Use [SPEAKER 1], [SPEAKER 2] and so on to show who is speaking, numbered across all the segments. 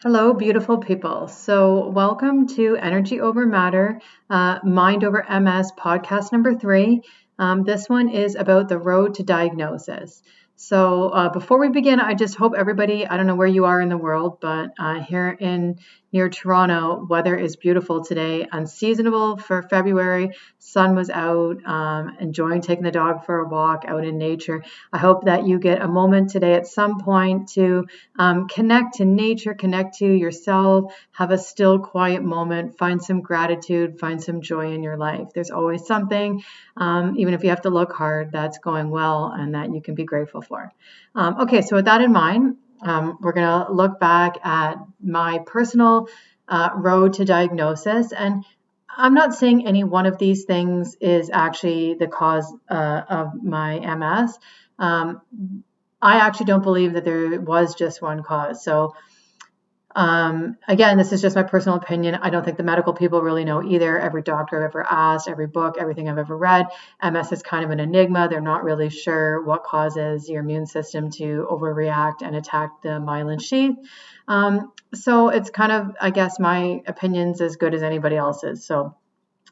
[SPEAKER 1] Hello, beautiful people. So, welcome to Energy Over Matter, Mind Over MS podcast number 3. This one is about the road to diagnosis. So, before we begin, I just hope everybody, I don't know where you are in the world, but here in near Toronto, weather is beautiful today, unseasonable for February. Sun was out, enjoying taking the dog for a walk out in nature. I hope that you get a moment today at some point to connect to nature, connect to yourself, have a still, quiet moment, find some gratitude, find some joy in your life. There's always something, even if you have to look hard, that's going well and that you can be grateful for. Okay, so with that in mind, we're going to look back at my personal road to diagnosis. And I'm not saying any one of these things is actually the cause of my MS. I actually don't believe that there was just one cause. So again, this is just my personal opinion. I don't think the medical people really know either. Every doctor I've ever asked, every book, everything I've ever read, MS is kind of an enigma. They're not really sure what causes your immune system to overreact and attack the myelin sheath. So it's kind of, I guess, my opinion's as good as anybody else's. So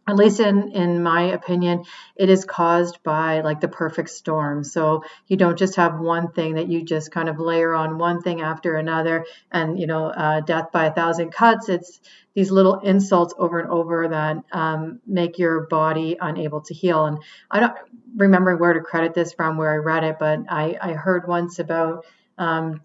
[SPEAKER 1] at least in my opinion, it is caused by like the perfect storm. So you don't just have one thing that you just kind of layer on one thing after another and, death by 1,000 cuts. It's these little insults over and over that make your body unable to heal. And I don't remember where to credit this from, where I read it, but I heard once about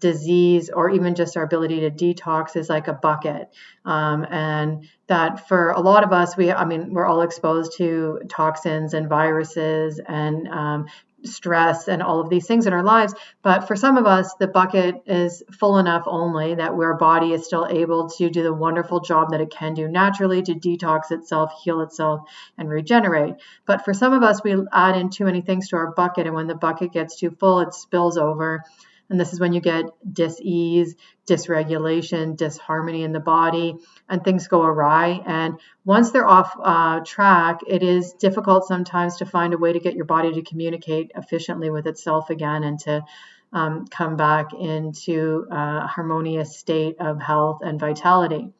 [SPEAKER 1] disease or even just our ability to detox is like a bucket. And that for a lot of us, we're all exposed to toxins and viruses and stress and all of these things in our lives. But for some of us, the bucket is full enough only that our body is still able to do the wonderful job that it can do naturally to detox itself, heal itself, and regenerate. But for some of us, we add in too many things to our bucket. And when the bucket gets too full, it spills over. And this is when you get dis-ease, dysregulation, disharmony in the body, and things go awry. And once they're off track, it is difficult sometimes to find a way to get your body to communicate efficiently with itself again and to come back into a harmonious state of health and vitality.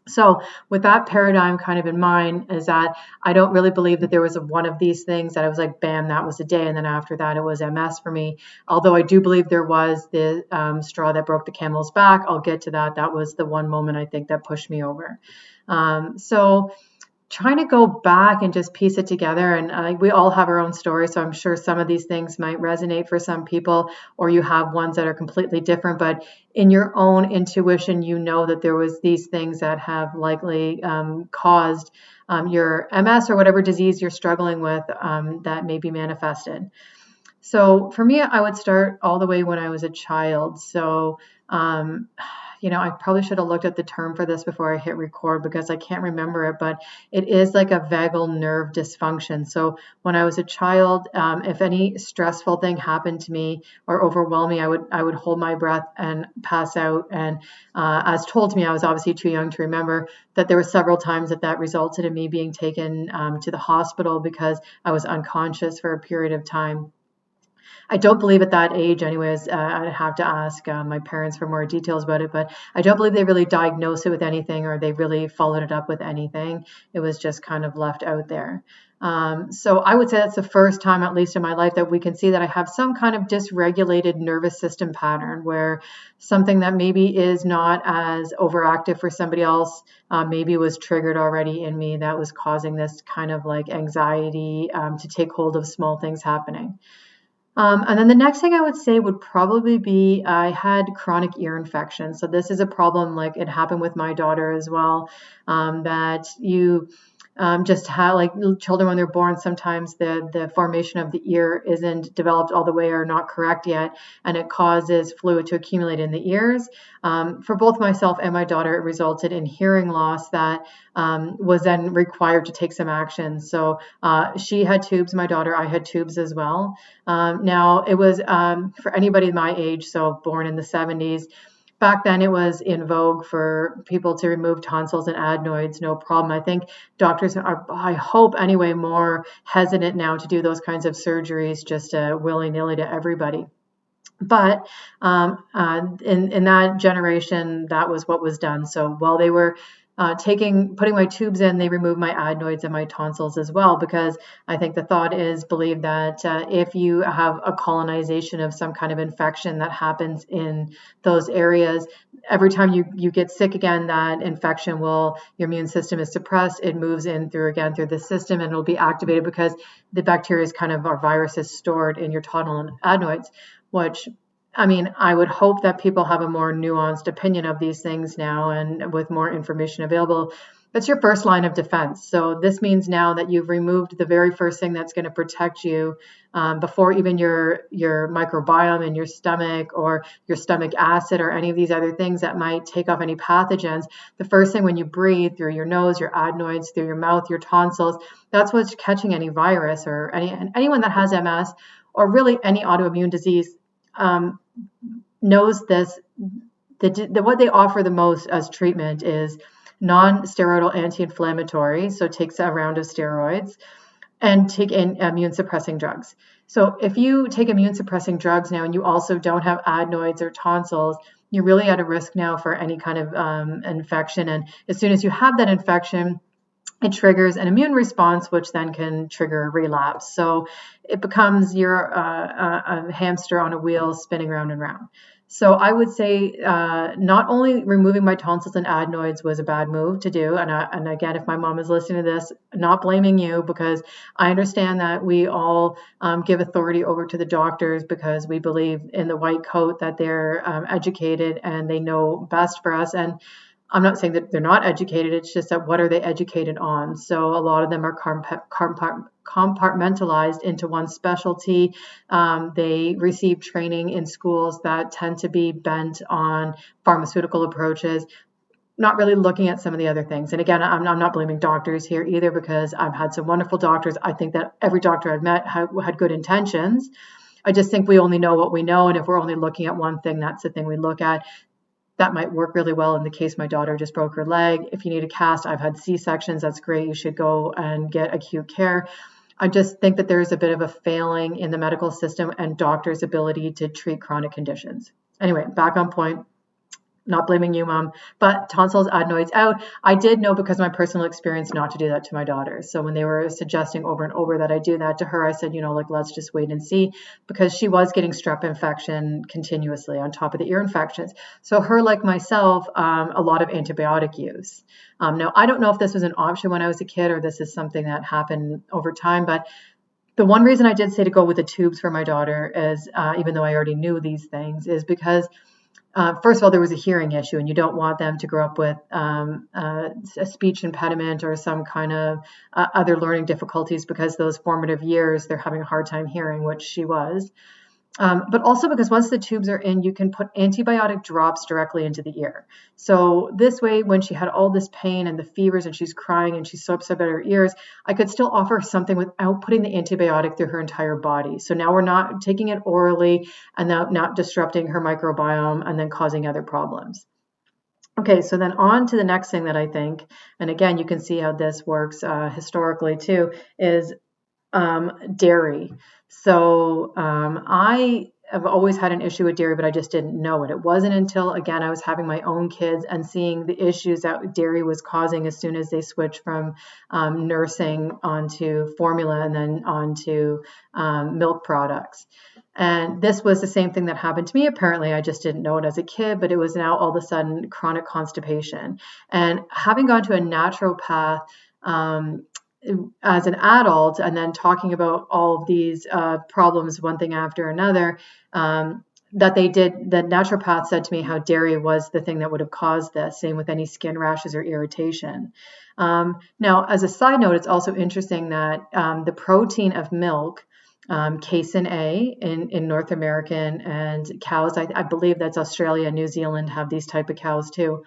[SPEAKER 1] So with that paradigm kind of in mind is that I don't really believe that there was one of these things that I was like, bam, that was a day. And then after that, it was MS for me. Although I do believe there was the straw that broke the camel's back. I'll get to that. That was the one moment I think that pushed me over. So trying to go back and just piece it together. And we all have our own story. So I'm sure some of these things might resonate for some people, or you have ones that are completely different. But in your own intuition, you know that there was these things that have likely caused your MS or whatever disease you're struggling with that may be manifested. So for me, I would start all the way when I was a child. So I probably should have looked at the term for this before I hit record because I can't remember it, but it is like a vagal nerve dysfunction. So when I was a child, if any stressful thing happened to me or overwhelmed me, I would hold my breath and pass out. And as told to me, I was obviously too young to remember that there were several times that resulted in me being taken to the hospital because I was unconscious for a period of time. I don't believe at that age anyways, I'd have to ask my parents for more details about it, but I don't believe they really diagnosed it with anything or they really followed it up with anything. It was just kind of left out there. So I would say that's the first time, at least in my life, that we can see that I have some kind of dysregulated nervous system pattern where something that maybe is not as overactive for somebody else maybe was triggered already in me that was causing this kind of like anxiety to take hold of small things happening. And then the next thing I would say would probably be I had chronic ear infection. So this is a problem, like it happened with my daughter as well, that you just have like children when they're born, sometimes the formation of the ear isn't developed all the way or not correct yet, and it causes fluid to accumulate in the ears. For both myself and my daughter, it resulted in hearing loss that was then required to take some action. So she had tubes, my daughter, I had tubes as well. Now it was for anybody my age, so born in the 70s, back then it was in vogue for people to remove tonsils and adenoids, no problem. I think doctors are, I hope anyway, more hesitant now to do those kinds of surgeries just willy-nilly to everybody. But in that generation, that was what was done. So while they were putting my tubes in, they removed my adenoids and my tonsils as well, because I think the thought is believed that if you have a colonization of some kind of infection that happens in those areas, every time you get sick again, that infection your immune system is suppressed. It moves in through the system, and it'll be activated because the bacteria is kind of, our virus is stored in your tonsil and adenoids, which, I mean, I would hope that people have a more nuanced opinion of these things now, and with more information available. That's your first line of defense. So this means now that you've removed the very first thing that's going to protect you before even your microbiome in your stomach, or your stomach acid, or any of these other things that might take off any pathogens. The first thing when you breathe through your nose, your adenoids, through your mouth, your tonsils, that's what's catching any virus, or anyone that has MS, or really any autoimmune disease knows this. What they offer the most as treatment is non-steroidal anti-inflammatory, so it takes a round of steroids, and take in immune suppressing drugs. So if you take immune suppressing drugs now, and you also don't have adenoids or tonsils, you're really at a risk now for any kind of infection. And as soon as you have that infection, it triggers an immune response, which then can trigger a relapse. So it becomes a hamster on a wheel spinning round and round. So I would say not only removing my tonsils and adenoids was a bad move to do, and again, if my mom is listening to this, not blaming you, because I understand that we all give authority over to the doctors because we believe in the white coat that they're educated and they know best for us. And I'm not saying that they're not educated. It's just that what are they educated on? So a lot of them are compartmentalized into one specialty. They receive training in schools that tend to be bent on pharmaceutical approaches, not really looking at some of the other things. And again, I'm not blaming doctors here either, because I've had some wonderful doctors. I think that every doctor I've met had good intentions. I just think we only know what we know. And if we're only looking at one thing, that's the thing we look at. That might work really well in the case my daughter just broke her leg. If you need a cast, I've had C-sections. That's great. You should go and get acute care. I just think that there's a bit of a failing in the medical system and doctors' ability to treat chronic conditions. Anyway, back on point. Not blaming you, Mom, but tonsils, adenoids out. I did know, because of my personal experience, not to do that to my daughter. So when they were suggesting over and over that I do that to her, I said, let's just wait and see, because she was getting strep infection continuously on top of the ear infections. So her, like myself, a lot of antibiotic use. Now, I don't know if this was an option when I was a kid, or this is something that happened over time, but the one reason I did say to go with the tubes for my daughter is, even though I already knew these things, is because first of all, there was a hearing issue, and you don't want them to grow up with a speech impediment or some kind of other learning difficulties, because those formative years, they're having a hard time hearing, which she was. But also because once the tubes are in, you can put antibiotic drops directly into the ear. So this way, when she had all this pain and the fevers and she's crying and she's so upset about her ears, I could still offer something without putting the antibiotic through her entire body. So now we're not taking it orally and not disrupting her microbiome and then causing other problems. Okay, so then on to the next thing that I think, and again, you can see how this works historically too, is dairy. So I have always had an issue with dairy, but I just didn't know it. It wasn't until, again, I was having my own kids and seeing the issues that dairy was causing as soon as they switched from nursing onto formula and then onto milk products. And this was the same thing that happened to me. Apparently, I just didn't know it as a kid, but it was now all of a sudden chronic constipation. And having gone to a naturopath, as an adult, and then talking about all of these problems, one thing after another, the naturopath said to me how dairy was the thing that would have caused this, same with any skin rashes or irritation. Now, as a side note, it's also interesting that the protein of milk, casein A in North American and cows, I believe that's Australia, New Zealand have these type of cows too.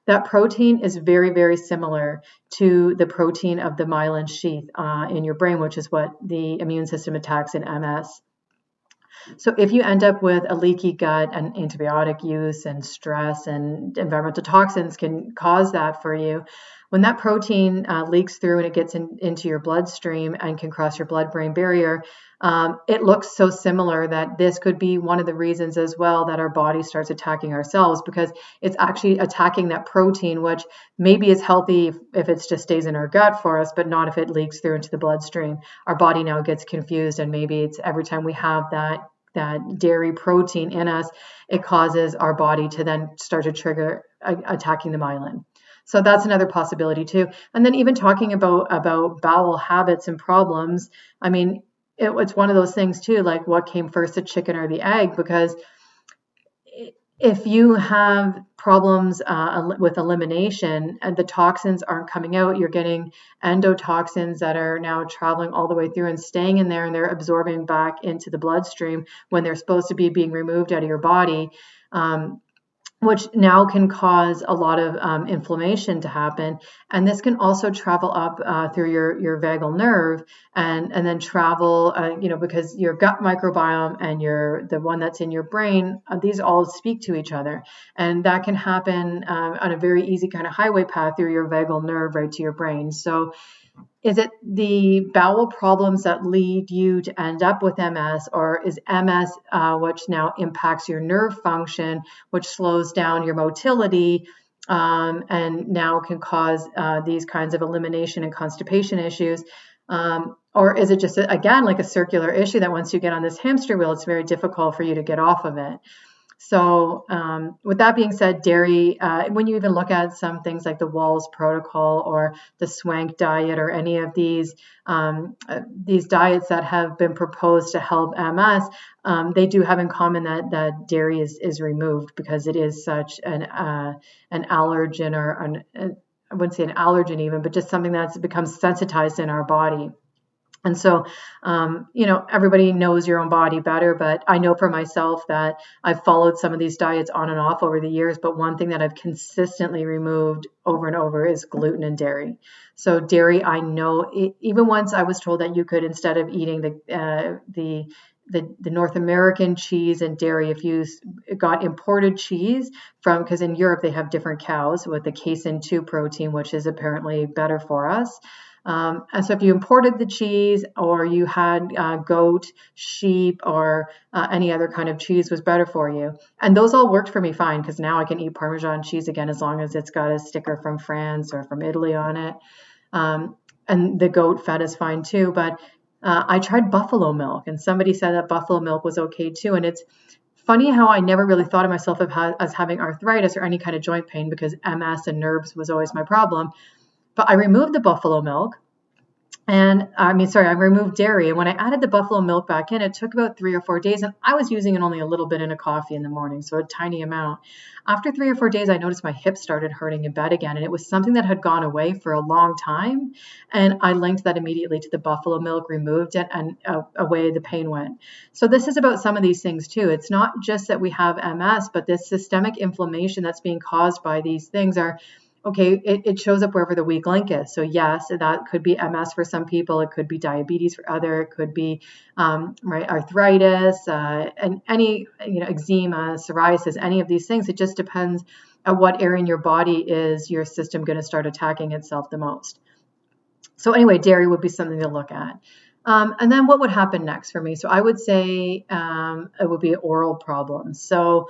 [SPEAKER 1] That protein is very, very similar to the protein of the myelin sheath in your brain, which is what the immune system attacks in MS. So if you end up with a leaky gut, and antibiotic use and stress and environmental toxins can cause that for you, when that protein leaks through and it gets into your bloodstream and can cross your blood-brain barrier, it looks so similar that this could be one of the reasons as well that our body starts attacking ourselves, because it's actually attacking that protein, which maybe is healthy if it just stays in our gut for us, but not if it leaks through into the bloodstream. Our body now gets confused, and maybe it's every time we have that dairy protein in us, it causes our body to then start to trigger attacking the myelin. So that's another possibility too. And then even talking about bowel habits and problems, I mean, it's one of those things too, like what came first, the chicken or the egg? Because if you have problems with elimination and the toxins aren't coming out, you're getting endotoxins that are now traveling all the way through and staying in there, and they're absorbing back into the bloodstream when they're supposed to be being removed out of your body. Which now can cause a lot of inflammation to happen. And this can also travel up through your vagal nerve and then travel, because your gut microbiome and the one that's in your brain, these all speak to each other. And that can happen on a very easy kind of highway path through your vagal nerve right to your brain. So is it the bowel problems that lead you to end up with MS, or is MS, which now impacts your nerve function, which slows down your motility, and now can cause these kinds of elimination and constipation issues? Or is it just, again, like a circular issue that once you get on this hamster wheel, it's very difficult for you to get off of it? So with that being said, dairy, when you even look at some things like the Walls Protocol or the Swank diet or any of these diets that have been proposed to help MS, they do have in common that dairy is removed because it is such an allergen, or I wouldn't say an allergen even, but just something that's become sensitized in our body. And so, everybody knows your own body better, but I know for myself that I've followed some of these diets on and off over the years, but one thing that I've consistently removed over and over is gluten and dairy. So dairy, I know, even once I was told that you could, instead of eating the North American cheese and dairy, if you got imported cheese because in Europe they have different cows with the casein 2 protein, which is apparently better for us. And so if you imported the cheese, or you had goat, sheep, or any other kind of cheese was better for you. And those all worked for me fine, because now I can eat Parmesan cheese again as long as it's got a sticker from France or from Italy on it. And the goat fat is fine too. But I tried buffalo milk, and somebody said that buffalo milk was okay too. And it's funny how I never really thought of myself as having arthritis or any kind of joint pain, because MS and nerves was always my problem. But I removed the buffalo milk, and I removed dairy. And when I added the buffalo milk back in, it took about 3 or 4 days, and I was using it only a little bit in a coffee in the morning, so a tiny amount. After 3 or 4 days, I noticed my hips started hurting in bed again, and it was something that had gone away for a long time. And I linked that immediately to the buffalo milk, removed it, and away the pain went. So this is about some of these things too. It's not just that we have MS, but this systemic inflammation that's being caused by these things are, okay, it shows up wherever the weak link is. So yes, that could be MS for some people. It could be diabetes for other. It could be arthritis, and any eczema, psoriasis, any of these things. It just depends at what area in your body is your system going to start attacking itself the most. So anyway, dairy would be something to look at. And then what would happen next for me? So I would say it would be oral problems. So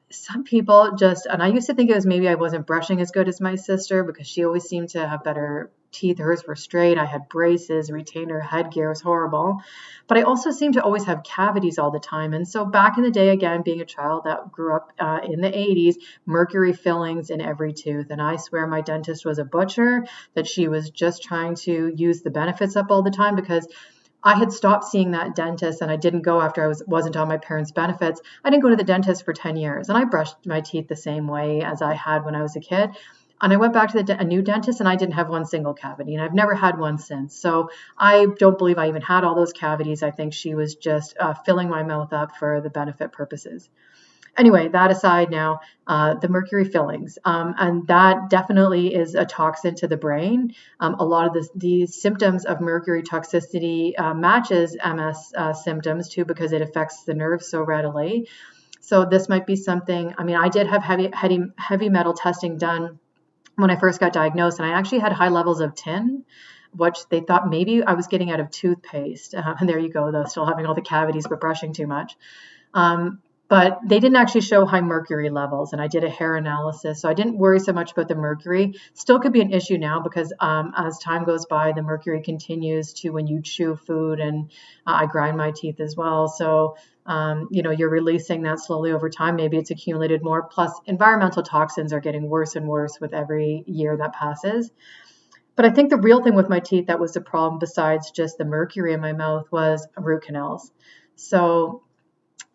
[SPEAKER 1] some people and I used to think it was maybe I wasn't brushing as good as my sister, because she always seemed to have better teeth. Hers were straight. I had braces, retainer, headgear was horrible. But I also seemed to always have cavities all the time. And so back in the day, again, being a child that grew up in the 80s, mercury fillings in every tooth. And I swear my dentist was a butcher, that she was just trying to use the benefits up all the time, because I had stopped seeing that dentist, and I didn't go after I wasn't on my parents' benefits. I didn't go to the dentist for 10 years, and I brushed my teeth the same way as I had when I was a kid. And I went back to a new dentist, and I didn't have one single cavity, and I've never had one since. So I don't believe I even had all those cavities. I think she was just filling my mouth up for the benefit purposes. Anyway, that aside now, the mercury fillings, and that definitely is a toxin to the brain. A lot of the symptoms of mercury toxicity matches MS symptoms too, because it affects the nerves so readily. So this might be something, I did have heavy metal testing done when I first got diagnosed, and I actually had high levels of tin, what they thought maybe I was getting out of toothpaste. And there you go, though, still having all the cavities, but brushing too much. But they didn't actually show high mercury levels, and I did a hair analysis, so I didn't worry so much about the mercury. Still could be an issue now because as time goes by, the mercury continues to when you chew food, and I grind my teeth as well. So, you're releasing that slowly over time. Maybe it's accumulated more. Plus, environmental toxins are getting worse and worse with every year that passes. But I think the real thing with my teeth that was the problem, besides just the mercury in my mouth, was root canals. So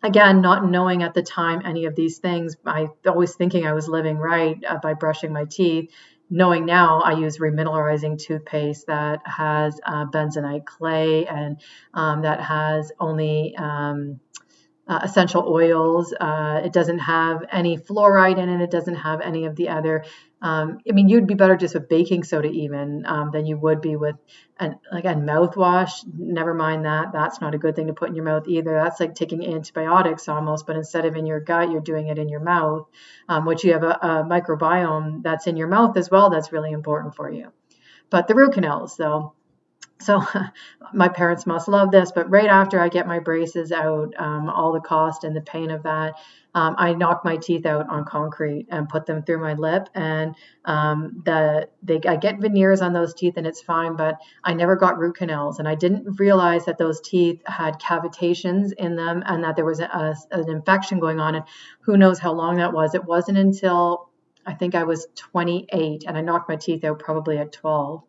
[SPEAKER 1] again, not knowing at the time any of these things, I always thinking I was living right by brushing my teeth. Knowing now, I use remineralizing toothpaste that has bentonite clay and that has only essential oils. It doesn't have any fluoride in it. It doesn't have any of the other. You'd be better just with baking soda even than you would be with mouthwash. Never mind that. That's not a good thing to put in your mouth either. That's like taking antibiotics almost, but instead of in your gut, you're doing it in your mouth, which you have a microbiome that's in your mouth as well. That's really important for you. But the root canals, though. So my parents must love this, but right after I get my braces out, all the cost and the pain of that, I knock my teeth out on concrete and put them through my lip. And I get veneers on those teeth and it's fine, but I never got root canals. And I didn't realize that those teeth had cavitations in them and that there was an infection going on. And who knows how long that was. It wasn't until I think I was 28 and I knocked my teeth out probably at 12.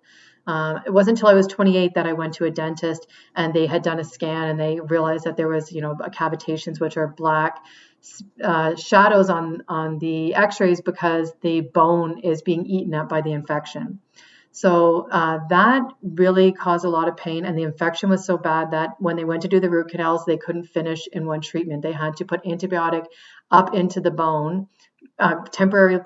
[SPEAKER 1] It wasn't until I was 28 that I went to a dentist and they had done a scan and they realized that there was, cavitations, which are black shadows on the x-rays because the bone is being eaten up by the infection. So that really caused a lot of pain. And the infection was so bad that when they went to do the root canals, they couldn't finish in one treatment. They had to put antibiotic up into the bone, temporarily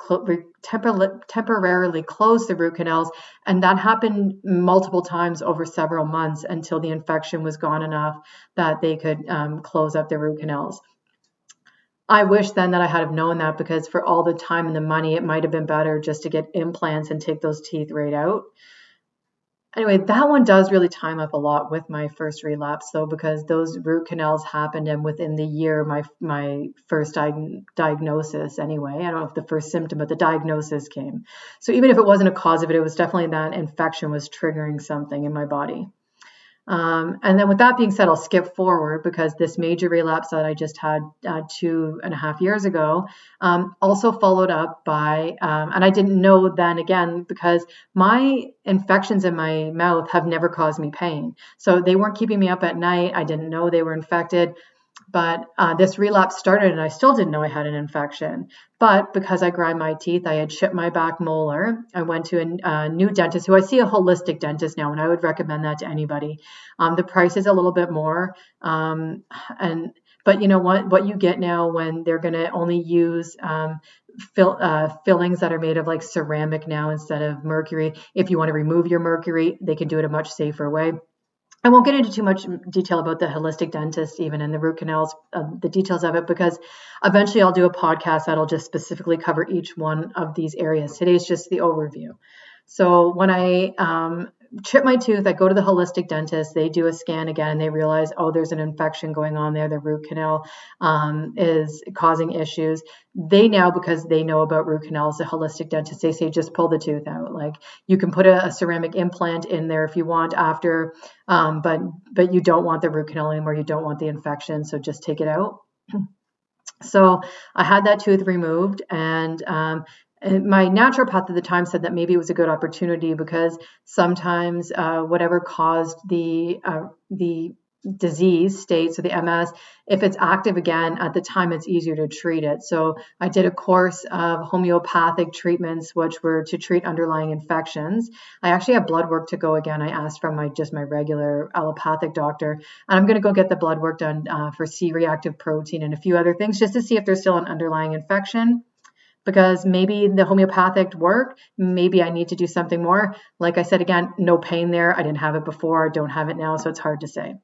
[SPEAKER 1] close the root canals, and that happened multiple times over several months until the infection was gone enough that they could close up the root canals. I wish then that I had have known that, because for all the time and the money, it might have been better just to get implants and take those teeth right out. Anyway, that one does really time up a lot with my first relapse, though, because those root canals happened, and within the year, my first diagnosis anyway. I don't know if the first symptom, but the diagnosis came. So even if it wasn't a cause of it, it was definitely that infection was triggering something in my body. And then with that being said, I'll skip forward because this major relapse that I just had 2.5 years ago also followed up by, and I didn't know then again because my infections in my mouth have never caused me pain. So they weren't keeping me up at night. I didn't know they were infected. But this relapse started and I still didn't know I had an infection. But because I grind my teeth, I had chipped my back molar. I went to a new dentist who I see a holistic dentist now, and I would recommend that to anybody. The price is a little bit more. But you know what you get now when they're going to only use fillings that are made of like ceramic now instead of mercury. If you want to remove your mercury, they can do it a much safer way. I won't get into too much detail about the holistic dentist, even in the root canals, the details of it, because eventually I'll do a podcast that'll just specifically cover each one of these areas. Today's just the overview. So when I chip my tooth, I go to the holistic dentist, they do a scan again, and they realize, oh, there's an infection going on there. The root canal is causing issues. They now, because they know about root canals, the holistic dentist, they say, just pull the tooth out. Like you can put a ceramic implant in there if you want after, but you don't want the root canal anymore. You don't want the infection. So just take it out. So I had that tooth removed, and my naturopath at the time said that maybe it was a good opportunity because sometimes whatever caused the disease state, so the MS, if it's active again at the time, it's easier to treat it. So I did a course of homeopathic treatments, which were to treat underlying infections. I actually have blood work to go again. I asked from my regular allopathic doctor, and I'm going to go get the blood work done for C-reactive protein and a few other things just to see if there's still an underlying infection. Because maybe the homeopathic worked, maybe I need to do something more. Like I said, again, no pain there. I didn't have it before, I don't have it now, so it's hard to say.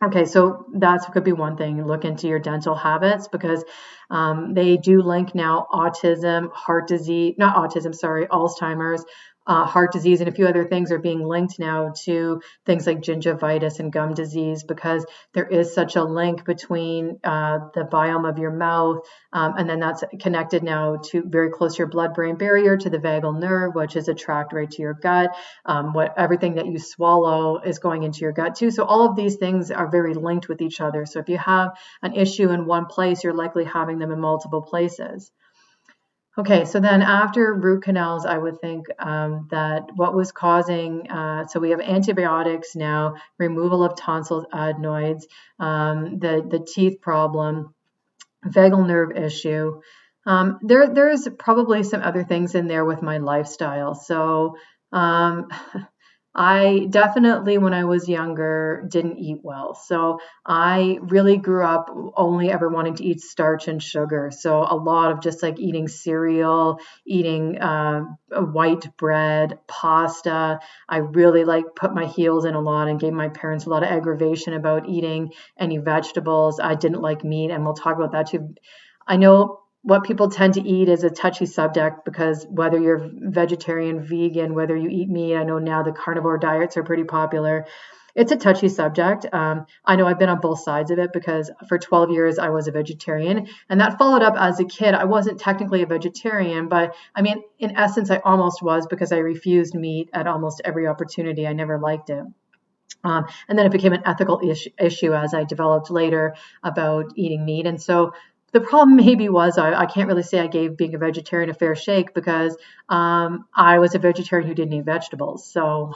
[SPEAKER 1] Okay, so that could be one thing. Look into your dental habits because they do link now autism, heart disease, not autism, sorry, Alzheimer's heart disease and a few other things are being linked now to things like gingivitis and gum disease, because there is such a link between the biome of your mouth, and then that's connected now to very close to your blood-brain barrier, to the vagal nerve, which is a tract right to your gut. Everything that you swallow is going into your gut too. So all of these things are very linked with each other. So if you have an issue in one place, you're likely having them in multiple places. Okay, so then after root canals, I would think that what was causing, so we have antibiotics now, removal of tonsil adenoids, the teeth problem, vagal nerve issue. There's probably some other things in there with my lifestyle. So I definitely, when I was younger, didn't eat well. So I really grew up only ever wanting to eat starch and sugar. So a lot of just like eating cereal, eating white bread, pasta. I really like put my heels in a lot and gave my parents a lot of aggravation about eating any vegetables. I didn't like meat, and we'll talk about that too. I know what people tend to eat is a touchy subject, because whether you're vegetarian, vegan, whether you eat meat, I know now the carnivore diets are pretty popular. It's a touchy subject. I know I've been on both sides of it, because for 12 years I was a vegetarian, and that followed up as a kid. I wasn't technically a vegetarian, but I mean, in essence, I almost was, because I refused meat at almost every opportunity. I never liked it. And then it became an ethical issue as I developed later about eating meat. And so the problem maybe was I can't really say I gave being a vegetarian a fair shake, because I was a vegetarian who didn't eat vegetables. So,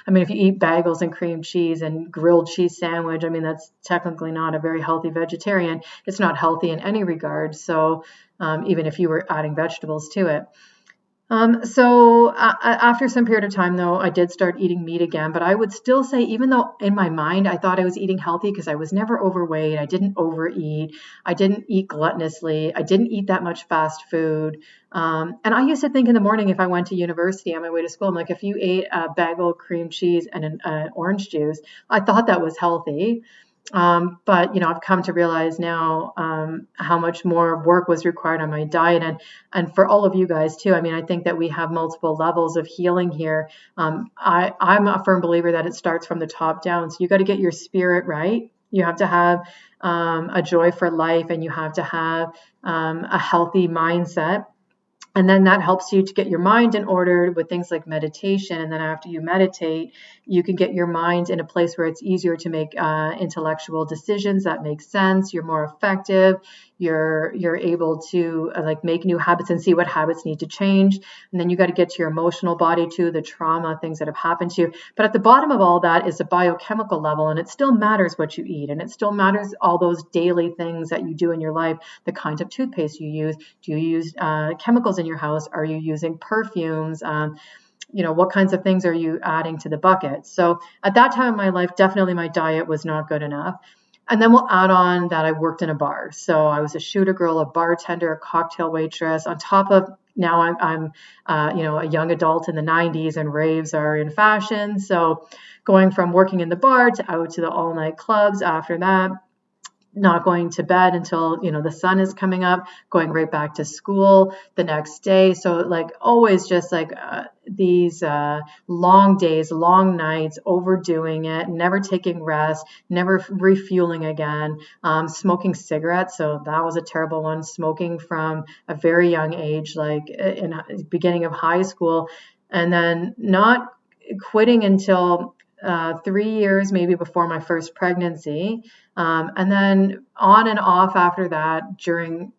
[SPEAKER 1] I mean, if you eat bagels and cream cheese and grilled cheese sandwich, I mean, that's technically not a very healthy vegetarian. It's not healthy in any regard. So even if you were adding vegetables to it. So after some period of time, though, I did start eating meat again, but I would still say, even though in my mind I thought I was eating healthy, because I was never overweight, I didn't overeat, I didn't eat gluttonously, I didn't eat that much fast food. And I used to think in the morning, if I went to university on my way to school, I'm like, if you ate a bagel, cream cheese, and an orange juice, I thought that was healthy. But I've come to realize now how much more work was required on my diet, and for all of you guys too. I mean, I think that we have multiple levels of healing here. I'm a firm believer that it starts from the top down. So you got to get your spirit right. You have to have a joy for life, and you have to have a healthy mindset. And then that helps you to get your mind in order with things like meditation. And then after you meditate, you can get your mind in a place where it's easier to make intellectual decisions that make sense. You're more effective. You're able to like make new habits and see what habits need to change. And then you got to get to your emotional body too, the trauma, things that have happened to you. But at the bottom of all that is a biochemical level, and it still matters what you eat, and it still matters all those daily things that you do in your life, the kinds of toothpaste you use. Do you use chemicals in your house? Are you using perfumes? What kinds of things are you adding to the bucket? So at that time in my life, definitely my diet was not good enough. And then we'll add on that I worked in a bar. So I was a shooter girl, a bartender, a cocktail waitress. On top of now I'm a young adult in the 90s, and raves are in fashion. So going from working in the bar to out to the all night clubs after that, not going to bed until the sun is coming up, going right back to school the next day. So like always just like these long days, long nights, overdoing it, never taking rest, never refueling again, smoking cigarettes. So that was a terrible one. Smoking from a very young age, like in the beginning of high school, and then not quitting until 3 years maybe before my first pregnancy, and then on and off after that during,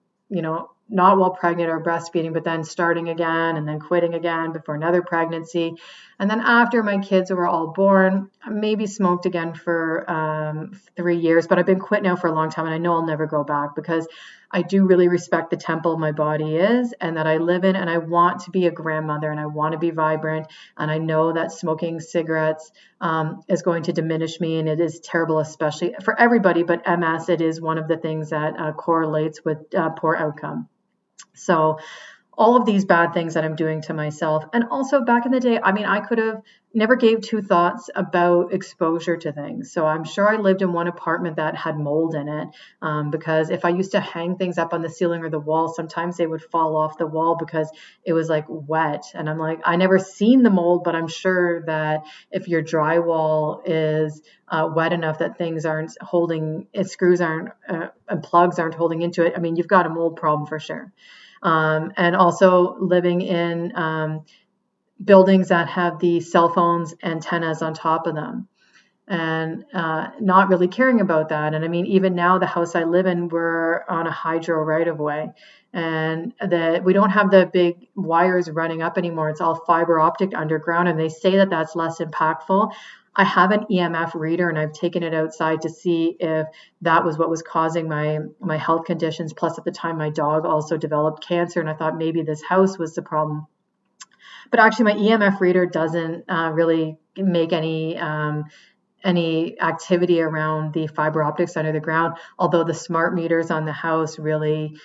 [SPEAKER 1] not while pregnant or breastfeeding, but then starting again and then quitting again before another pregnancy. And then after my kids were all born, I maybe smoked again for 3 years, but I've been quit now for a long time, and I know I'll never go back, because I do really respect the temple my body is and that I live in, and I want to be a grandmother, and I want to be vibrant, and I know that smoking cigarettes is going to diminish me, and it is terrible, especially for everybody, but MS, it is one of the things that correlates with poor outcome. So all of these bad things that I'm doing to myself. And also back in the day, I mean, I could have never gave two thoughts about exposure to things. So I'm sure I lived in one apartment that had mold in it, because if I used to hang things up on the ceiling or the wall, sometimes they would fall off the wall because it was like wet. And I'm like, I never seen the mold, but I'm sure that if your drywall is wet enough that things aren't holding, screws aren't, and plugs aren't holding into it, I mean, you've got a mold problem for sure. And also living in buildings that have the cell phones antennas on top of them, and not really caring about that. And I mean, even now, the house I live in, we're on a hydro right of way, and we don't have the big wires running up anymore. It's all fiber optic underground, and they say that that's less impactful. I have an EMF reader, and I've taken it outside to see if that was what was causing my health conditions. Plus, at the time, my dog also developed cancer, and I thought maybe this house was the problem. But actually, my EMF reader doesn't really make any activity around the fiber optics under the ground, although the smart meters on the house really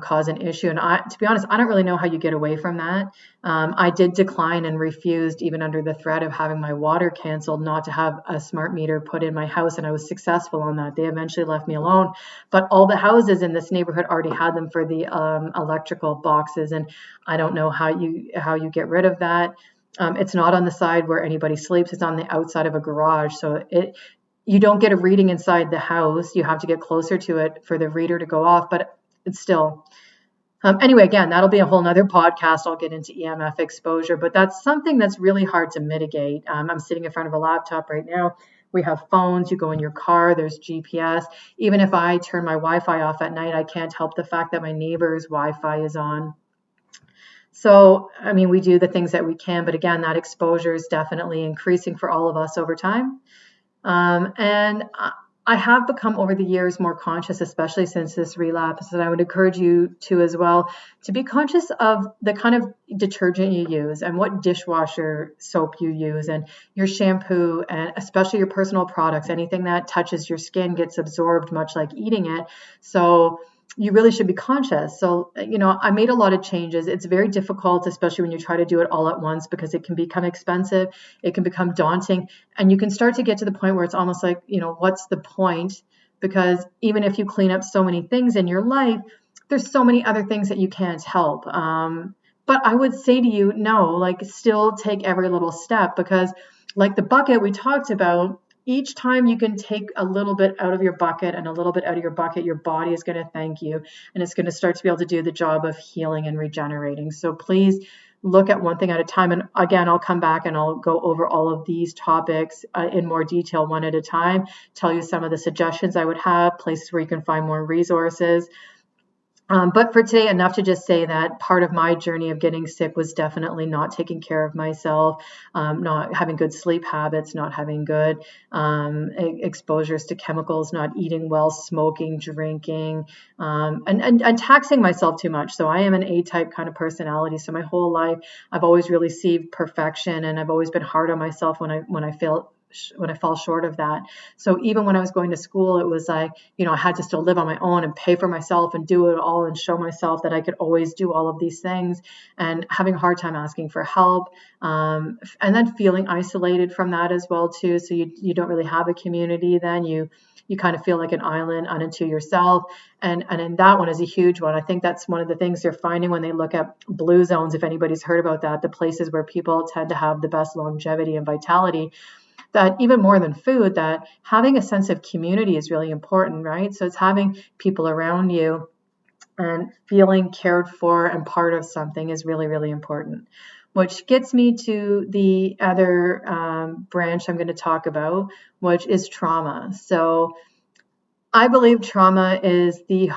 [SPEAKER 1] cause an issue. And to be honest, I don't really know how you get away from that. I did decline and refused, even under the threat of having my water canceled, not to have a smart meter put in my house, and I was successful on that. They eventually left me alone, but all the houses in this neighborhood already had them for the electrical boxes, and I don't know how you get rid of that. It's not on the side where anybody sleeps. It's on the outside of a garage. So you don't get a reading inside the house. You have to get closer to it for the reader to go off, but it's still. Anyway, again, that'll be a whole nother podcast. I'll get into EMF exposure, but that's something that's really hard to mitigate. I'm sitting in front of a laptop right now. We have phones. You go in your car, there's GPS. Even if I turn my Wi-Fi off at night, I can't help the fact that my neighbor's Wi-Fi is on. So, I mean, we do the things that we can, but again, that exposure is definitely increasing for all of us over time. And I have become over the years more conscious, especially since this relapse, and I would encourage you to as well, to be conscious of the kind of detergent you use and what dishwasher soap you use and your shampoo, and especially your personal products. Anything that touches your skin gets absorbed, much like eating it. So you really should be conscious. So, I made a lot of changes. It's very difficult, especially when you try to do it all at once, because it can become expensive. It can become daunting, and you can start to get to the point where it's almost like, what's the point? Because even if you clean up so many things in your life, there's so many other things that you can't help. But I would say to you, no, like still take every little step, because like the bucket we talked about, each time you can take a little bit out of your bucket and a little bit out of your bucket, your body is going to thank you, and it's going to start to be able to do the job of healing and regenerating. So please look at one thing at a time. And again, I'll come back and I'll go over all of these topics in more detail one at a time, tell you some of the suggestions I would have, places where you can find more resources. But for today, enough to just say that part of my journey of getting sick was definitely not taking care of myself, not having good sleep habits, not having good exposures to chemicals, not eating well, smoking, drinking, and taxing myself too much. So I am an A-type kind of personality. So my whole life, I've always really received perfection, and I've always been hard on myself when I fall short of that. So even when I was going to school, it was like, I had to still live on my own and pay for myself and do it all and show myself that I could always do all of these things, and having a hard time asking for help. And then feeling isolated from that as well too. So you don't really have a community then. You kind of feel like an island unto yourself. And in that one is a huge one. I think that's one of the things they're finding when they look at blue zones, if anybody's heard about that, the places where people tend to have the best longevity and vitality, that even more than food, that having a sense of community is really important, right? So it's having people around you and feeling cared for and part of something is really, really important. Which gets me to the other branch I'm going to talk about, which is trauma. So I believe trauma is the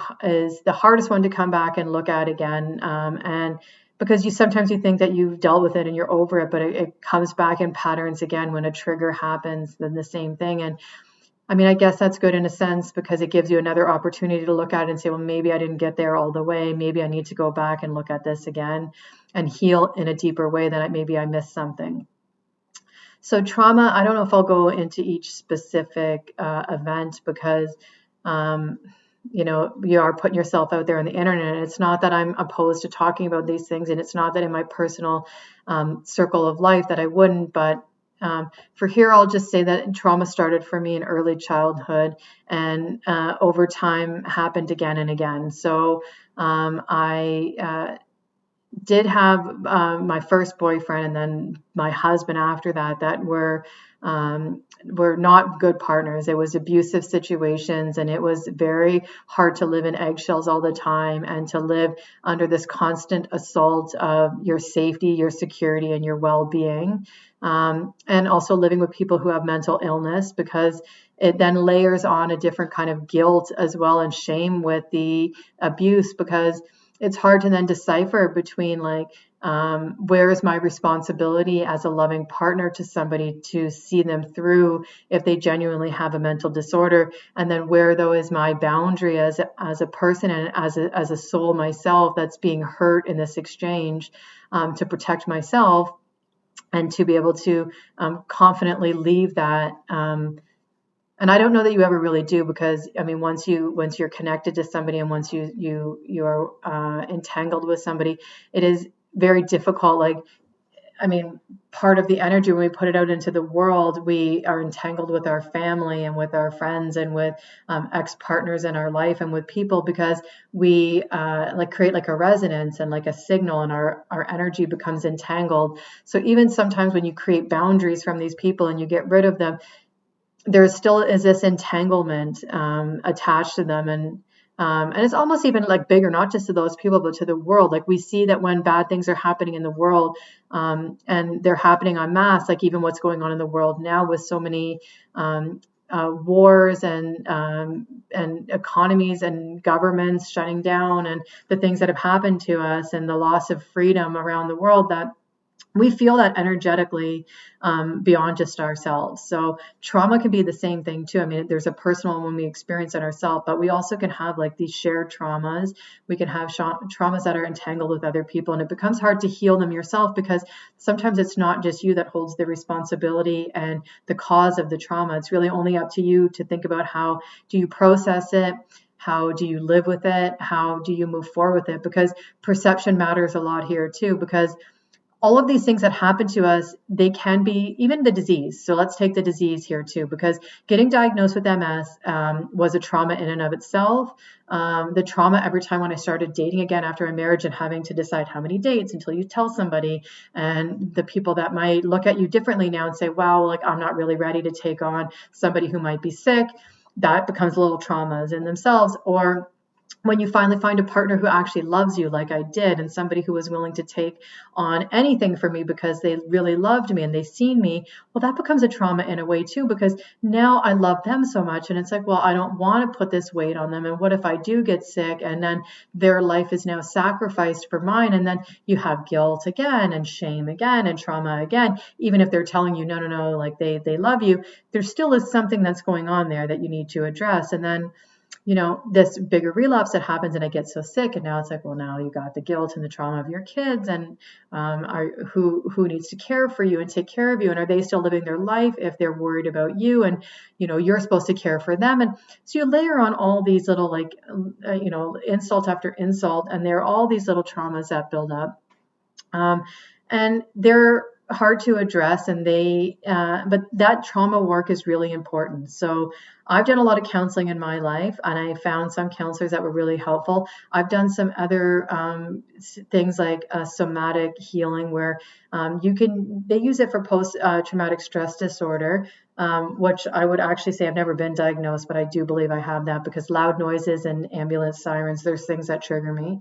[SPEAKER 1] hardest one to come back and look at again, and because sometimes you think that you've dealt with it and you're over it, but it comes back in patterns again when a trigger happens, then the same thing. And I mean, I guess that's good in a sense, because it gives you another opportunity to look at it and say, well, maybe I didn't get there all the way. Maybe I need to go back and look at this again and heal in a deeper way than maybe I missed something. So trauma, I don't know if I'll go into each specific event, because you are putting yourself out there on the internet. And it's not that I'm opposed to talking about these things, and it's not that in my personal circle of life that I wouldn't, but for here, I'll just say that trauma started for me in early childhood, and over time happened again and again. So I did have my first boyfriend and then my husband after that were not good partners. It was abusive situations, and it was very hard to live in eggshells all the time and to live under this constant assault of your safety, your security, and your well-being. And also living with people who have mental illness, because it then layers on a different kind of guilt as well, and shame with the abuse, because it's hard to then decipher between where is my responsibility as a loving partner to somebody to see them through if they genuinely have a mental disorder, and then where though is my boundary as a person and as a soul myself that's being hurt in this exchange, to protect myself and to be able to confidently leave that. And I don't know that you ever really do, because I mean, once you're connected to somebody, and once you are entangled with somebody, it is very difficult. Part of the energy when we put it out into the world, we are entangled with our family and with our friends and with ex-partners in our life and with people, because we create like a resonance and like a signal, and our energy becomes entangled. So even sometimes when you create boundaries from these people and you get rid of them, there still is this entanglement attached to them, and it's almost even like bigger, not just to those people, but to the world. Like we see that when bad things are happening in the world, and they're happening en masse, like even what's going on in the world now with so many wars and economies and governments shutting down, and the things that have happened to us and the loss of freedom around the world, that we feel that energetically beyond just ourselves. So trauma can be the same thing too. I mean, there's a personal when we experience it ourselves, but we also can have like these shared traumas. We can have traumas that are entangled with other people, and it becomes hard to heal them yourself, because sometimes it's not just you that holds the responsibility and the cause of the trauma. It's really only up to you to think about how do you process it. How do you live with it? How do you move forward with it? Because perception matters a lot here too, because all of these things that happen to us, they can be even the disease. So let's take the disease here too, because getting diagnosed with MS was a trauma in and of itself. The trauma every time when I started dating again after a marriage and having to decide how many dates until you tell somebody, and the people that might look at you differently now and say, wow, like I'm not really ready to take on somebody who might be sick. That becomes little traumas in themselves. Or when you finally find a partner who actually loves you like I did, and somebody who was willing to take on anything for me because they really loved me and they seen me, well, that becomes a trauma in a way too, because now I love them so much, and it's like, well, I don't want to put this weight on them, and what if I do get sick, and then their life is now sacrificed for mine, and then you have guilt again and shame again and trauma again, even if they're telling you no, like they love you, there still is something that's going on there that you need to address. And then this bigger relapse that happens, and I get so sick, and now it's like, well, now you got the guilt and the trauma of your kids, and who needs to care for you and take care of you, and are they still living their life if they're worried about you, and you're supposed to care for them, and so you layer on all these little insult after insult, and there are all these little traumas that build up, and they're hard to address, and but that trauma work is really important. So I've done a lot of counseling in my life, and I found some counselors that were really helpful. I've done some other things like somatic healing, where they use it for post-traumatic stress disorder, which I would actually say I've never been diagnosed, but I do believe I have that, because loud noises and ambulance sirens, there's things that trigger me.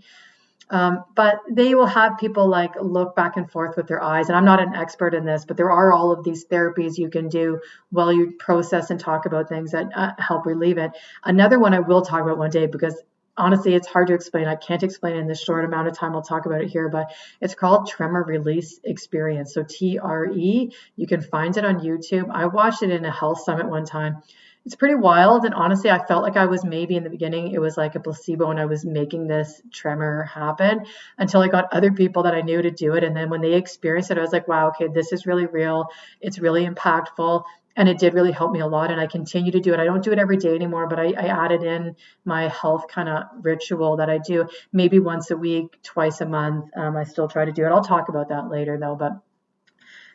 [SPEAKER 1] But they will have people like look back and forth with their eyes. And I'm not an expert in this, but there are all of these therapies you can do while you process and talk about things that help relieve it. Another one I will talk about one day, because honestly, it's hard to explain. I can't explain it in this short amount of time. I'll talk about it here, but it's called Tremor Release Experience. So TRE, you can find it on YouTube. I watched it in a health summit one time. It's pretty wild. And honestly, I felt like I was maybe in the beginning, it was like a placebo, and I was making this tremor happen until I got other people that I knew to do it. And then when they experienced it, I was like, wow, okay, this is really real. It's really impactful. And it did really help me a lot. And I continue to do it. I don't do it every day anymore, but I added in my health kind of ritual that I do maybe once a week, twice a month. I still try to do it. I'll talk about that later though. But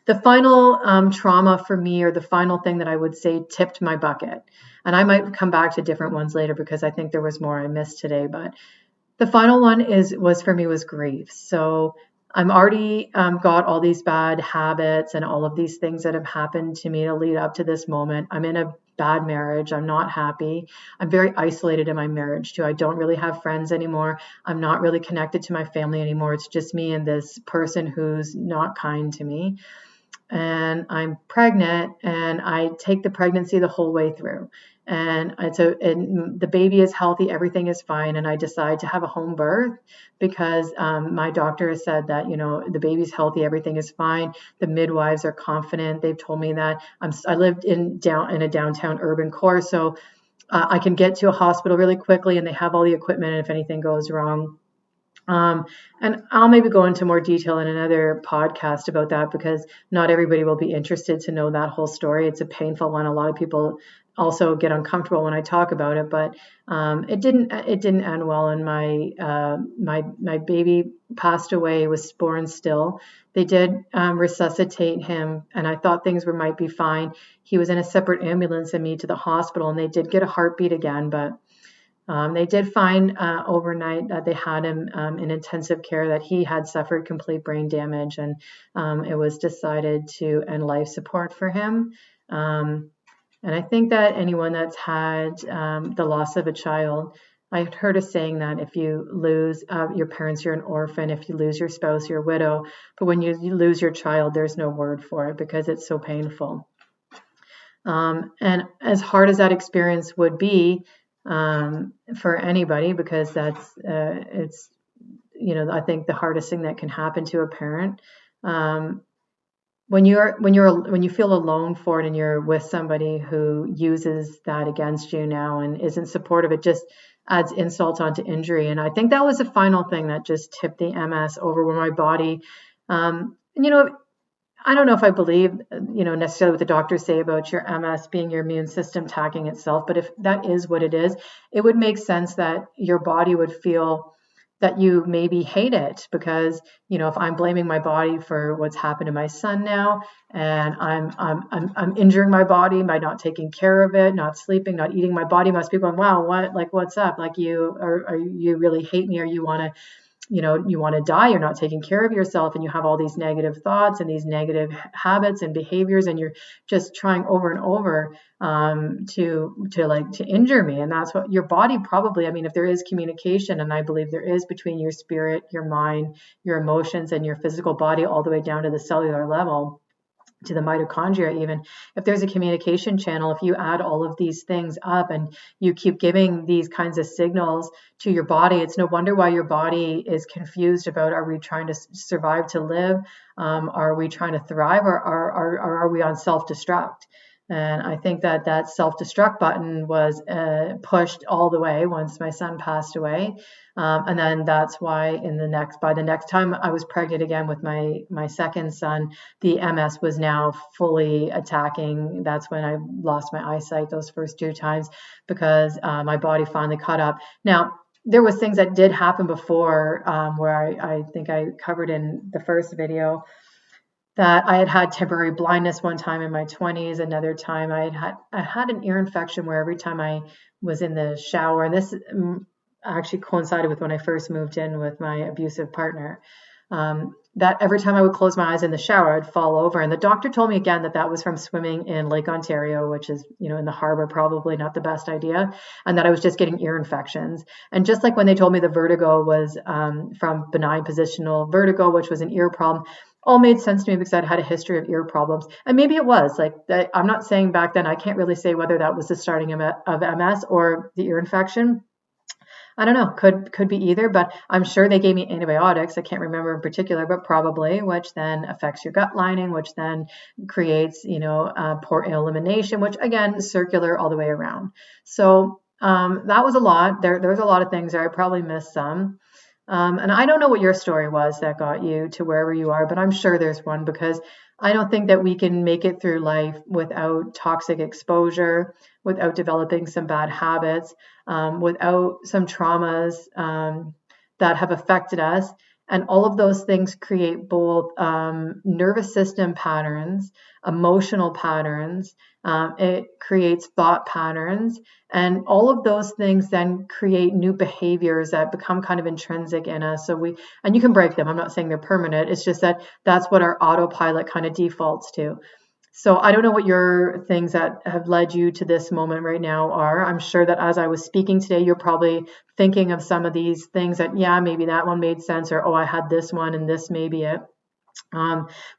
[SPEAKER 1] the final trauma for me, or the final thing that I would say tipped my bucket, and I might come back to different ones later because I think there was more I missed today, but the final one was for me was grief. So I'm already got all these bad habits and all of these things that have happened to me to lead up to this moment. I'm in a bad marriage. I'm not happy. I'm very isolated in my marriage too. I don't really have friends anymore. I'm not really connected to my family anymore. It's just me and this person who's not kind to me. And I'm pregnant, and I take the pregnancy the whole way through. And the baby is healthy, everything is fine. And I decide to have a home birth because my doctor has said that, the baby's healthy, everything is fine. The midwives are confident. They've told me that I lived in a downtown urban core, so I can get to a hospital really quickly, and they have all the equipment. And if anything goes wrong, and I'll maybe go into more detail in another podcast about that, because not everybody will be interested to know that whole story. It's a painful one. A lot of people also get uncomfortable when I talk about it, but it didn't end well. And my baby passed away, was born still. They did resuscitate him, and I thought things might be fine. He was in a separate ambulance and me to the hospital, and they did get a heartbeat again, but they did find overnight that they had him in intensive care, that he had suffered complete brain damage, and it was decided to end life support for him. And I think that anyone that's had the loss of a child, I heard a saying that if you lose your parents, you're an orphan. If you lose your spouse, you're a widow. But when you lose your child, there's no word for it because it's so painful. And as hard as that experience would be, for anybody, because that's it's I think the hardest thing that can happen to a parent, when you feel alone for it and you're with somebody who uses that against you now and isn't supportive, it just adds insult onto injury. And I think that was the final thing that just tipped the MS over, where my body, I don't know if I believe, necessarily what the doctors say about your MS being your immune system attacking itself, but if that is what it is, it would make sense that your body would feel that you maybe hate it, because, if I'm blaming my body for what's happened to my son now, and I'm injuring my body by not taking care of it, not sleeping, not eating, my body must be going, wow, what's up? Like, you really hate me, or you want to die, you're not taking care of yourself, and you have all these negative thoughts and these negative habits and behaviors, and you're just trying over and over to injure me. And that's what your body probably, if there is communication, and I believe there is, between your spirit, your mind, your emotions, and your physical body, all the way down to the cellular level, to the mitochondria even, if there's a communication channel, if you add all of these things up and you keep giving these kinds of signals to your body, it's no wonder why your body is confused about, are we trying to survive to live? Are we trying to thrive, or are we on self-destruct? And I think that self-destruct button was pushed all the way once my son passed away. And then that's why by the next time I was pregnant again with my second son, the MS was now fully attacking. That's when I lost my eyesight those first 2 times, because my body finally caught up. Now, there was things that did happen before, where I think I covered in the first video, that I had temporary blindness one time in my 20s. Another time I had an ear infection, where every time I was in the shower, and this actually coincided with when I first moved in with my abusive partner, that every time I would close my eyes in the shower, I'd fall over. And the doctor told me again that was from swimming in Lake Ontario, which is, in the harbor, probably not the best idea, and that I was just getting ear infections. And just like when they told me the vertigo was from benign positional vertigo, which was an ear problem, all made sense to me because I'd had a history of ear problems. And maybe it was I'm not saying back then, I can't really say whether that was the starting of MS or the ear infection. I don't know, could be either, but I'm sure they gave me antibiotics. I can't remember in particular, but probably, which then affects your gut lining, which then creates, poor elimination, which again, circular all the way around. So that was a lot. There was a lot of things there. I probably missed some. And I don't know what your story was that got you to wherever you are, but I'm sure there's one, because I don't think that we can make it through life without toxic exposure, without developing some bad habits, without some traumas that have affected us. And all of those things create both nervous system patterns, emotional patterns, it creates thought patterns, and all of those things then create new behaviors that become kind of intrinsic in us. And you can break them. I'm not saying they're permanent. It's just that that's what our autopilot kind of defaults to. So I don't know what your things that have led you to this moment right now are. I'm sure that as I was speaking today, you're probably thinking of some of these things that, yeah, maybe that one made sense, or, oh, I had this one and this may be it.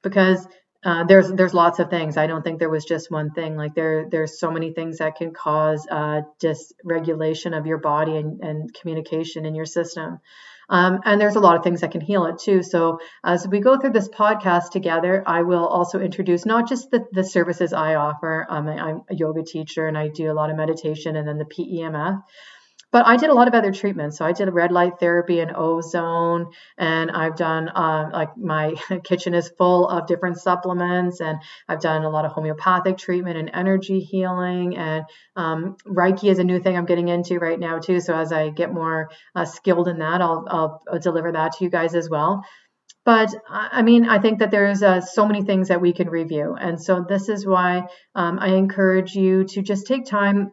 [SPEAKER 1] Because there's lots of things. I don't think there was just one thing. Like there's so many things that can cause dysregulation of your body and communication in your system. And there's a lot of things that can heal it too. So as we go through this podcast together, I will also introduce not just the services I offer. I'm a yoga teacher and I do a lot of meditation and then the PEMF. But I did a lot of other treatments. So I did red light therapy and ozone, and I've done like my kitchen is full of different supplements, and I've done a lot of homeopathic treatment and energy healing, and Reiki is a new thing I'm getting into right now too. So as I get more skilled in that, I'll deliver that to you guys as well. But I mean, I think that there's so many things that we can review. And so this is why I encourage you to just take time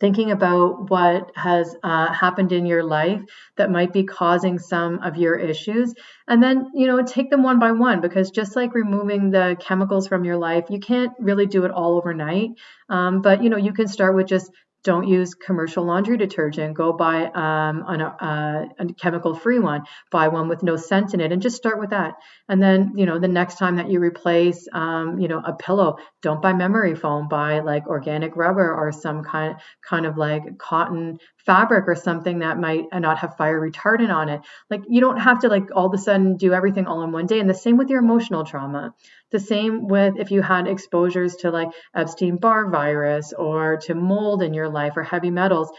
[SPEAKER 1] thinking about what has happened in your life that might be causing some of your issues. And then, take them one by one, because just like removing the chemicals from your life, you can't really do it all overnight. But, you can start with just don't use commercial laundry detergent. Go buy a chemical-free one. Buy one with no scent in it, and just start with that. And then, the next time that you replace, a pillow, don't buy memory foam. Buy like organic rubber or some kind of like cotton fabric or something that might not have fire retardant on it. Like you don't have to like all of a sudden do everything all in one day. And the same with your emotional trauma. The same with if you had exposures to like Epstein-Barr virus or to mold in your life or heavy metals.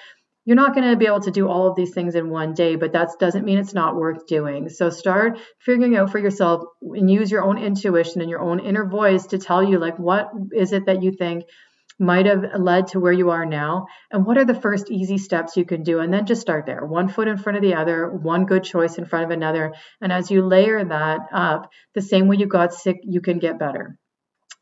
[SPEAKER 1] You're not going to be able to do all of these things in one day, but that doesn't mean it's not worth doing. So start figuring out for yourself and use your own intuition and your own inner voice to tell you like, what is it that you think might have led to where you are now, and what are the first easy steps you can do, and then just start there, one foot in front of the other, one good choice in front of another. And as you layer that up, the same way you got sick, you can get better.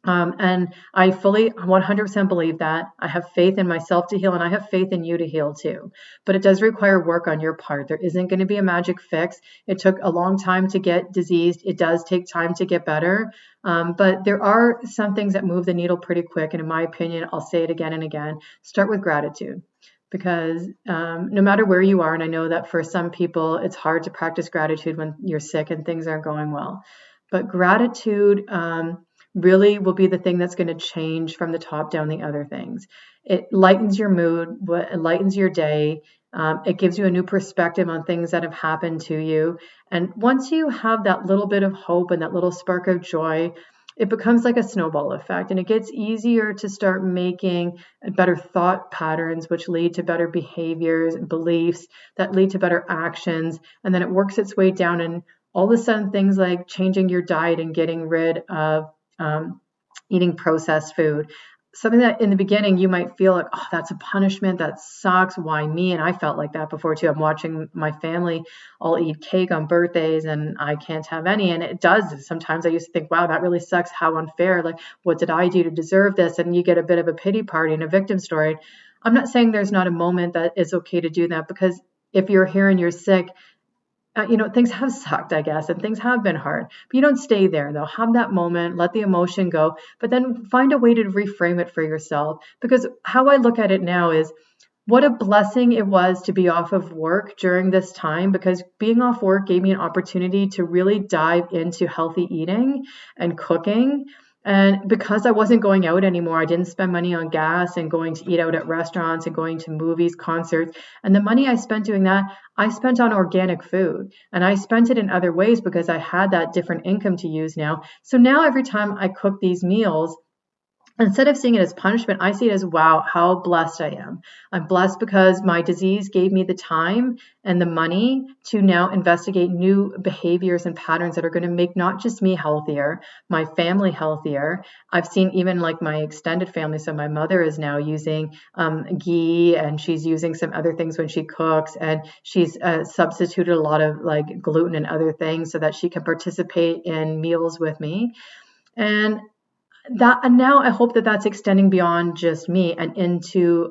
[SPEAKER 1] And I fully 100% believe that. I have faith in myself to heal, and I have faith in you to heal too. But it does require work on your part. There isn't going to be a magic fix. It took a long time to get diseased. It does take time to get better. But there are some things that move the needle pretty quick. And in my opinion, I'll say it again and again, start with gratitude. Because no matter where you are, and I know that for some people, it's hard to practice gratitude when you're sick and things aren't going well. But gratitude really will be the thing that's going to change from the top down the other things. It lightens your mood, it lightens your day. It gives you a new perspective on things that have happened to you. And once you have that little bit of hope and that little spark of joy, it becomes like a snowball effect, and it gets easier to start making better thought patterns, which lead to better behaviors, beliefs that lead to better actions. And then it works its way down, and all of a sudden things like changing your diet and getting rid of eating processed food. Something that in the beginning you might feel like, oh, that's a punishment, that sucks, why me? And I felt like that before too. I'm watching my family all eat cake on birthdays and I can't have any. And it does. Sometimes I used to think, wow, that really sucks. How unfair. Like, what did I do to deserve this? And you get a bit of a pity party and a victim story. I'm not saying there's not a moment that it's okay to do that, because if you're here and you're sick, things have sucked, I guess, and things have been hard, but you don't stay there though. Have that moment, let the emotion go, but then find a way to reframe it for yourself. Because how I look at it now is, what a blessing it was to be off of work during this time, because being off work gave me an opportunity to really dive into healthy eating and cooking. And because I wasn't going out anymore, I didn't spend money on gas and going to eat out at restaurants and going to movies, concerts. And the money I spent doing that, I spent on organic food. And I spent it in other ways because I had that different income to use now. So now every time I cook these meals, instead of seeing it as punishment, I see it as, wow, how blessed I am. I'm blessed because my disease gave me the time and the money to now investigate new behaviors and patterns that are going to make not just me healthier, my family healthier. I've seen even like my extended family. So my mother is now using ghee, and she's using some other things when she cooks, and she's substituted a lot of like gluten and other things so that she can participate in meals with me. And now I hope that that's extending beyond just me and into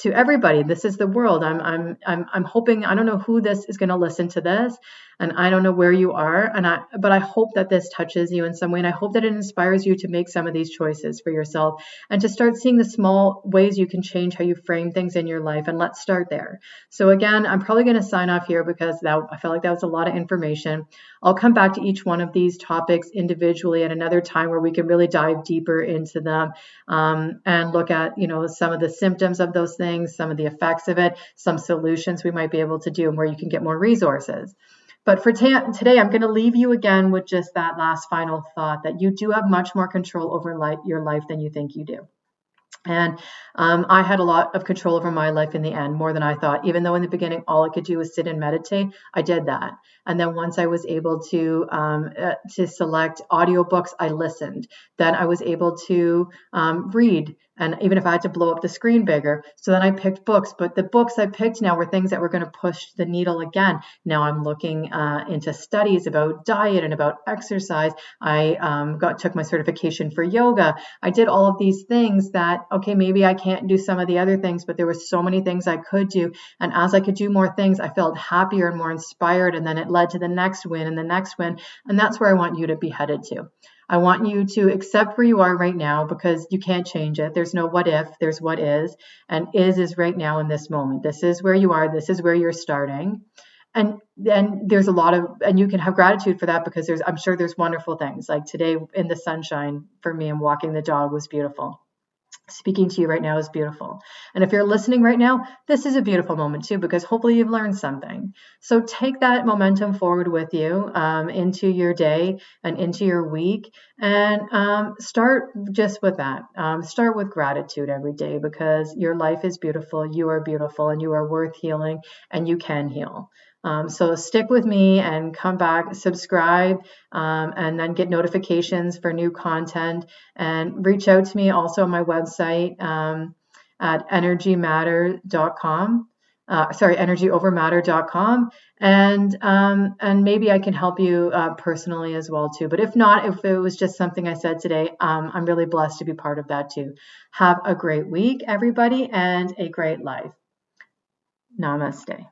[SPEAKER 1] to everybody. This is the world. I'm hoping. I don't know who this is going to listen to this, and I don't know where you are, but I hope that this touches you in some way, and I hope that it inspires you to make some of these choices for yourself and to start seeing the small ways you can change how you frame things in your life. And let's start there. So again, I'm probably going to sign off here because I felt like that was a lot of information. I'll come back to each one of these topics individually at another time where we can really dive deeper into them and look at, some of the symptoms of those things, some of the effects of it, some solutions we might be able to do, and where you can get more resources. But for today, I'm going to leave you again with just that last final thought that you do have much more control over your life than you think you do. And I had a lot of control over my life in the end, more than I thought. Even though in the beginning, all I could do was sit and meditate, I did that. And then once I was able to select audiobooks, I listened. Then I was able to read. And even if I had to blow up the screen bigger, so then I picked books. But the books I picked now were things that were going to push the needle again. Now I'm looking into studies about diet and about exercise. I took my certification for yoga. I did all of these things that, okay, maybe I can't do some of the other things, but there were so many things I could do. And as I could do more things, I felt happier and more inspired. And then it led to the next win and the next win. And that's where I want you to be headed to. I want you to accept where you are right now, because you can't change it. There's no what if, there's what is. And is right now in this moment. This is where you are. This is where you're starting. And then there's a lot of, and you can have gratitude for that, because I'm sure there's wonderful things. Like today in the sunshine for me, and walking the dog was beautiful. Speaking to you right now is beautiful. And if you're listening right now, this is a beautiful moment too, because hopefully you've learned something. So take that momentum forward with you into your day and into your week, and start just with that. Start with gratitude every day, because your life is beautiful. You are beautiful, and you are worth healing, and you can heal. So stick with me and come back, subscribe, and then get notifications for new content, and reach out to me also on my website at energyovmatter.com. Energyovermatter.com. And maybe I can help you personally as well too. But if not, if it was just something I said today, I'm really blessed to be part of that too. Have a great week, everybody, and a great life. Namaste.